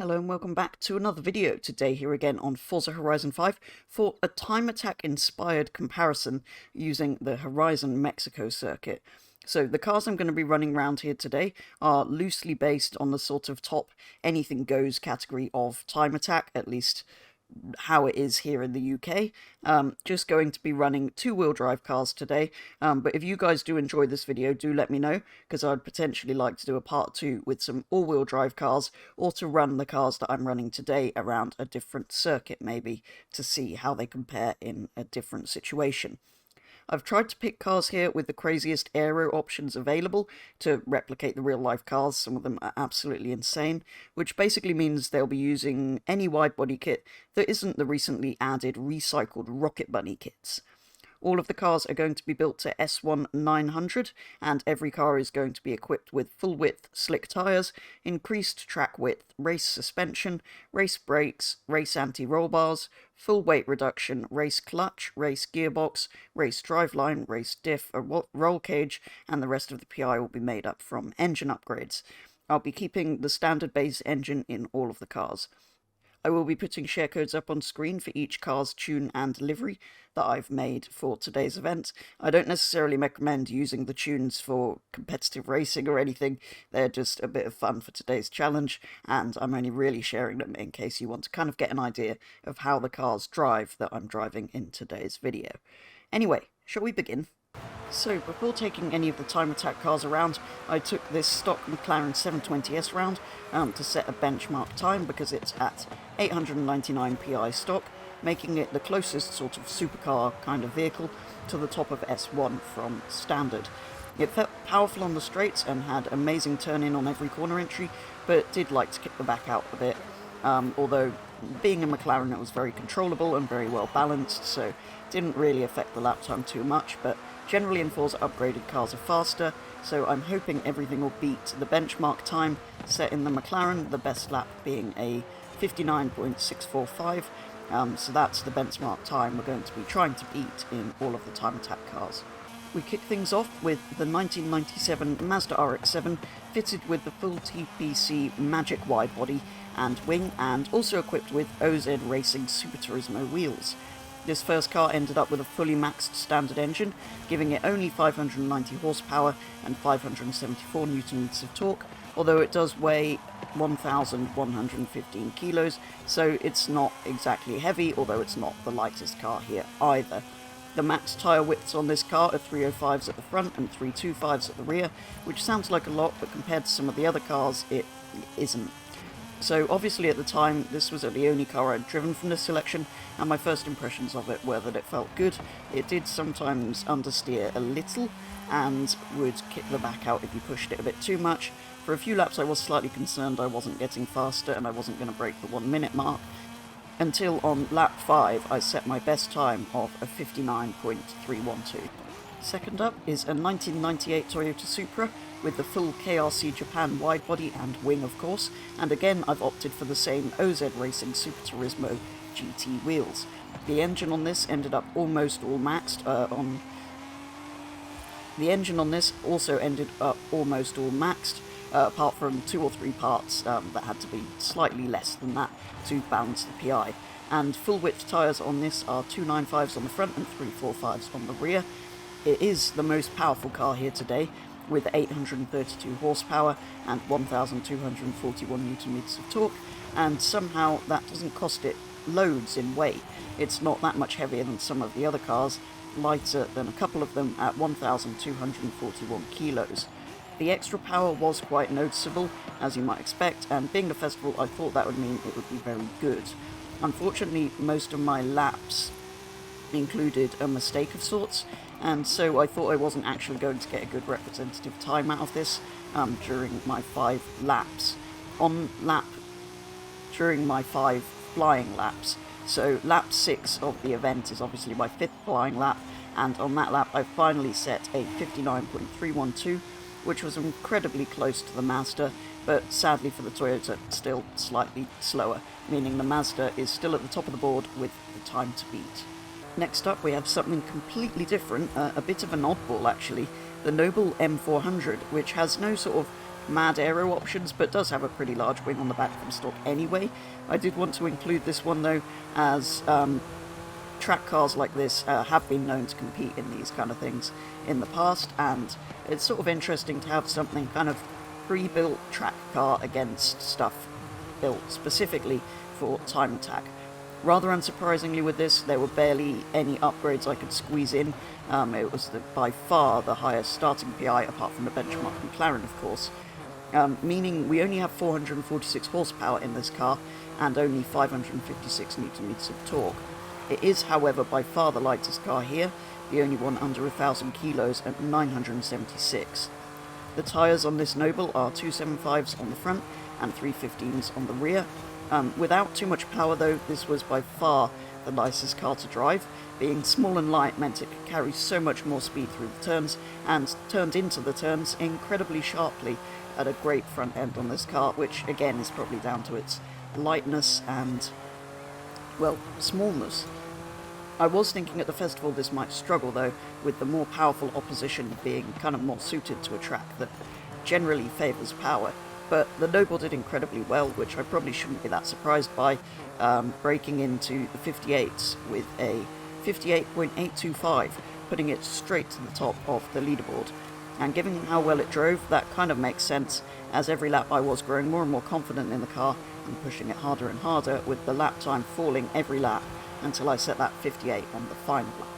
Hello and welcome back to another video. Today here again on Forza Horizon 5 for a time attack inspired comparison using the Horizon Mexico circuit. So the cars I'm going to be running around here today are loosely based on the sort of top anything goes category of time attack, at least how it is here in the UK. Just going to be running two-wheel drive cars today, but if you guys do enjoy this video, do let me know, because I'd potentially like to do a part 2 with some all-wheel drive cars, or to run the cars that I'm running today around a different circuit maybe, to see how they compare in a different situation. I've tried to pick cars here with the craziest aero options available to replicate the real-life cars. Some of them are absolutely insane, which basically means they'll be using any wide-body kit that isn't the recently added recycled Rocket Bunny kits. All of the cars are going to be built to S1 900, and every car is going to be equipped with full-width slick tyres, increased track width, race suspension, race brakes, race anti-roll bars, full weight reduction, race clutch, race gearbox, race driveline, race diff, a roll cage, and the rest of the PI will be made up from engine upgrades. I'll be keeping the standard base engine in all of the cars. I will be putting share codes up on screen for each car's tune and livery that I've made for today's event. I don't necessarily recommend using the tunes for competitive racing or anything. They're just a bit of fun for today's challenge, and I'm only really sharing them in case you want to kind of get an idea of how the cars drive that I'm driving in today's video. Anyway, shall we begin? So, before taking any of the time attack cars around, I took this stock McLaren 720S round to set a benchmark time because it's at 899 PI stock, making it the closest sort of supercar kind of vehicle to the top of S1 from standard. It felt powerful on the straights and had amazing turn-in on every corner entry, but did like to kick the back out a bit, although being a McLaren it was very controllable and very well balanced, so didn't really affect the lap time too much, but generally in Forza upgraded cars are faster, so I'm hoping everything will beat the benchmark time set in the McLaren, the best lap being a 59.645, so that's the benchmark time we're going to be trying to beat in all of the time attack cars. We kick things off with the 1997 Mazda RX-7 fitted with the full TPC Magic widebody and wing, and also equipped with OZ Racing Super Turismo wheels. This first car ended up with a fully maxed standard engine, giving it only 590 horsepower and 574 newton-meters of torque, although it does weigh 1,115 kilos, so it's not exactly heavy, although it's not the lightest car here either. The max tyre widths on this car are 305s at the front and 325s at the rear, which sounds like a lot, but compared to some of the other cars, it isn't. So obviously at the time, this was the only car I'd driven from this selection, and my first impressions of it were that it felt good. It did sometimes understeer a little, and would kick the back out if you pushed it a bit too much. For a few laps I was slightly concerned I wasn't getting faster and I wasn't going to break the 1 minute mark, until on lap 5 I set my best time of a 59.312. Second up is a 1998 Toyota Supra with the full KRC Japan widebody and wing, of course, and again I've opted for the same OZ Racing Super Turismo GT wheels. The engine on this ended up almost all maxed apart from 2 or 3 parts that had to be slightly less than that to balance the PI. And full width tyres on this are 295s on the front and 345s on the rear. It is the most powerful car here today, with 832 horsepower and 1,241 newton-meters of torque, and somehow that doesn't cost it loads in weight. It's not that much heavier than some of the other cars, lighter than a couple of them at 1,241 kilos. The extra power was quite noticeable, as you might expect, and being a festival I thought that would mean it would be very good. Unfortunately, most of my laps included a mistake of sorts, and so I thought I wasn't actually going to get a good representative time out of this during my 5 laps. During my 5 flying laps. So lap 6 of the event is obviously my 5th flying lap, and on that lap I finally set a 59.312, which was incredibly close to the Mazda, but sadly for the Toyota, still slightly slower, meaning the Mazda is still at the top of the board with the time to beat. Next up we have something completely different, a bit of an oddball actually, the Noble M400, which has no sort of mad aero options, but does have a pretty large wing on the back from stock anyway. I did want to include this one though, as track cars like this have been known to compete in these kind of things in the past, and it's sort of interesting to have something kind of pre-built track car against stuff built specifically for time attack. Rather unsurprisingly with this, there were barely any upgrades I could squeeze in. It was by far the highest starting PI, apart from the benchmark McLaren, of course. Meaning we only have 446 horsepower in this car, and only 556 newton-meters of torque. It is, however, by far the lightest car here, the only one under 1,000 kilos at 976. The tyres on this Noble are 275s on the front and 315s on the rear. Without too much power though, this was by far the nicest car to drive. Being small and light meant it could carry so much more speed through the turns, and turned into the turns incredibly sharply at a great front end on this car, which again is probably down to its lightness and, well, smallness. I was thinking at the festival this might struggle though, with the more powerful opposition being kind of more suited to a track that generally favours power. But the Noble did incredibly well, which I probably shouldn't be that surprised by, breaking into the 58s with a 58.825, putting it straight to the top of the leaderboard. And given how well it drove, that kind of makes sense, as every lap I was growing more and more confident in the car and pushing it harder and harder, with the lap time falling every lap until I set that 58 on the final lap.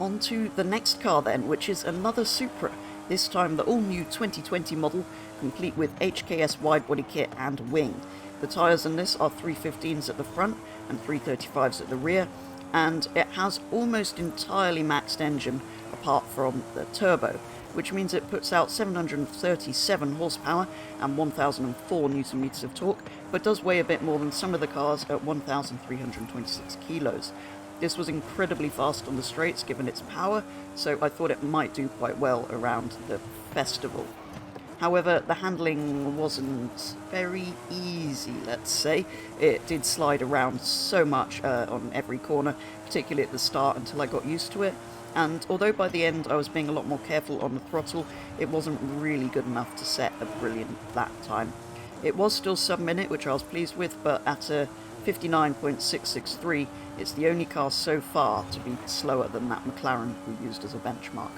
On to the next car then, which is another Supra, this time the all-new 2020 model, complete with HKS widebody kit and wing. The tyres in this are 315s at the front and 335s at the rear, and it has almost entirely maxed engine apart from the turbo, which means it puts out 737 horsepower and 1004 newton meters of torque, but does weigh a bit more than some of the cars at 1326 kilos. This was incredibly fast on the straights given its power, so I thought it might do quite well around the festival. However, the handling wasn't very easy, let's say. It did slide around so much on every corner, particularly at the start, until I got used to it. And although by the end I was being a lot more careful on the throttle, it wasn't really good enough to set a brilliant lap time. It was still sub-minute, which I was pleased with, but at a 59.663, it's the only car so far to be slower than that McLaren we used as a benchmark.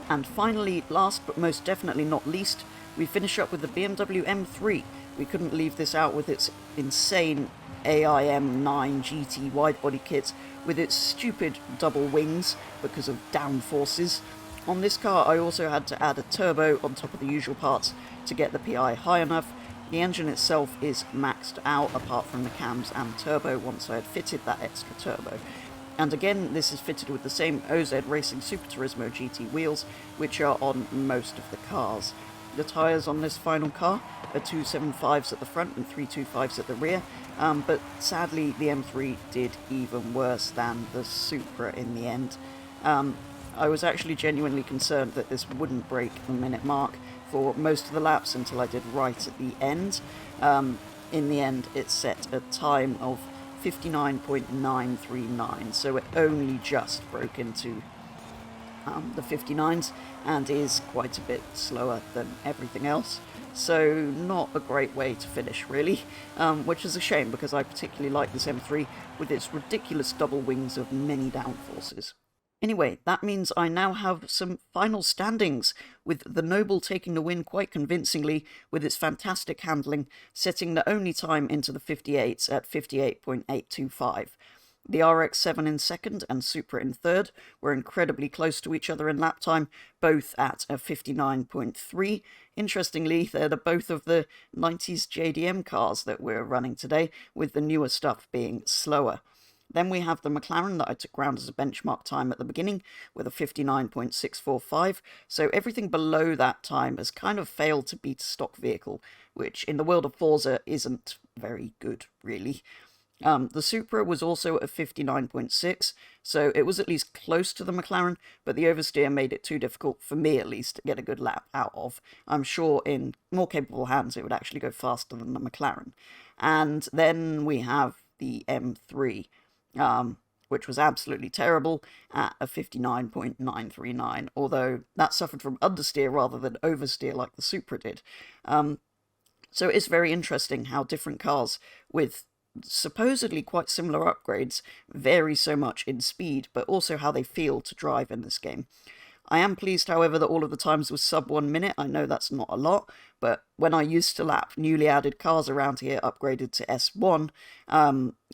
And finally, last but most definitely not least, we finish up with the BMW M3. We couldn't leave this out with its insane AIM-9 GT widebody kit with its stupid double wings because of downforces. On this car I also had to add a turbo on top of the usual parts to get the PI high enough. The engine itself is maxed out apart from the cams and turbo once I had fitted that extra turbo. And again, this is fitted with the same OZ Racing Super Turismo GT wheels, which are on most of the cars. The tyres on this final car are 275s at the front and 325s at the rear, but sadly the M3 did even worse than the Supra in the end. I was actually genuinely concerned that this wouldn't break the minute mark for most of the laps until I did right at the end. In the end, it set a time of 59.939, so it only just broke into the 59s and is quite a bit slower than everything else. So not a great way to finish, really, which is a shame because I particularly like this M3 with its ridiculous double wings of many downforces. Anyway, that means I now have some final standings, with the Noble taking the win quite convincingly with its fantastic handling, setting the only time into the 58s at 58.825. The RX-7 in second and Supra in third were incredibly close to each other in lap time, both at a 59.3. Interestingly, they're both of the 90s JDM cars that we're running today, with the newer stuff being slower. Then we have the McLaren that I took round as a benchmark time at the beginning with a 59.645, so everything below that time has kind of failed to beat a stock vehicle, which in the world of Forza isn't very good, really. The Supra was also at 59.6, so it was at least close to the McLaren, but the oversteer made it too difficult, for me at least, to get a good lap out of. I'm sure in more capable hands it would actually go faster than the McLaren. And then we have the M3. Which was absolutely terrible at a 59.939, although that suffered from understeer rather than oversteer like the Supra did. So it's very interesting how different cars with supposedly quite similar upgrades vary so much in speed, but also how they feel to drive in this game. I am pleased, however, that all of the times was sub 1 minute. I know that's not a lot, but when I used to lap newly added cars around here upgraded to S1,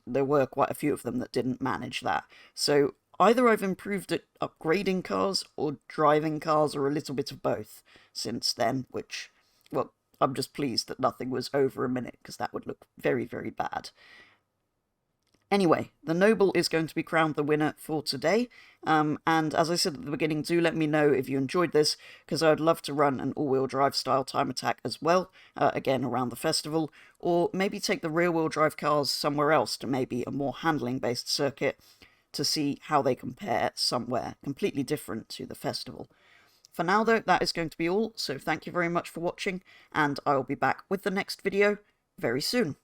there were quite a few of them that didn't manage that. So either I've improved at upgrading cars or driving cars, or a little bit of both since then, which, well, I'm just pleased that nothing was over a minute, because that would look very, very bad. Anyway, the Noble is going to be crowned the winner for today, and as I said at the beginning, do let me know if you enjoyed this, because I would love to run an all-wheel drive style time attack as well, again around the festival, or maybe take the rear-wheel drive cars somewhere else to maybe a more handling-based circuit to see how they compare somewhere completely different to the festival. For now though, that is going to be all, so thank you very much for watching, and I will be back with the next video very soon.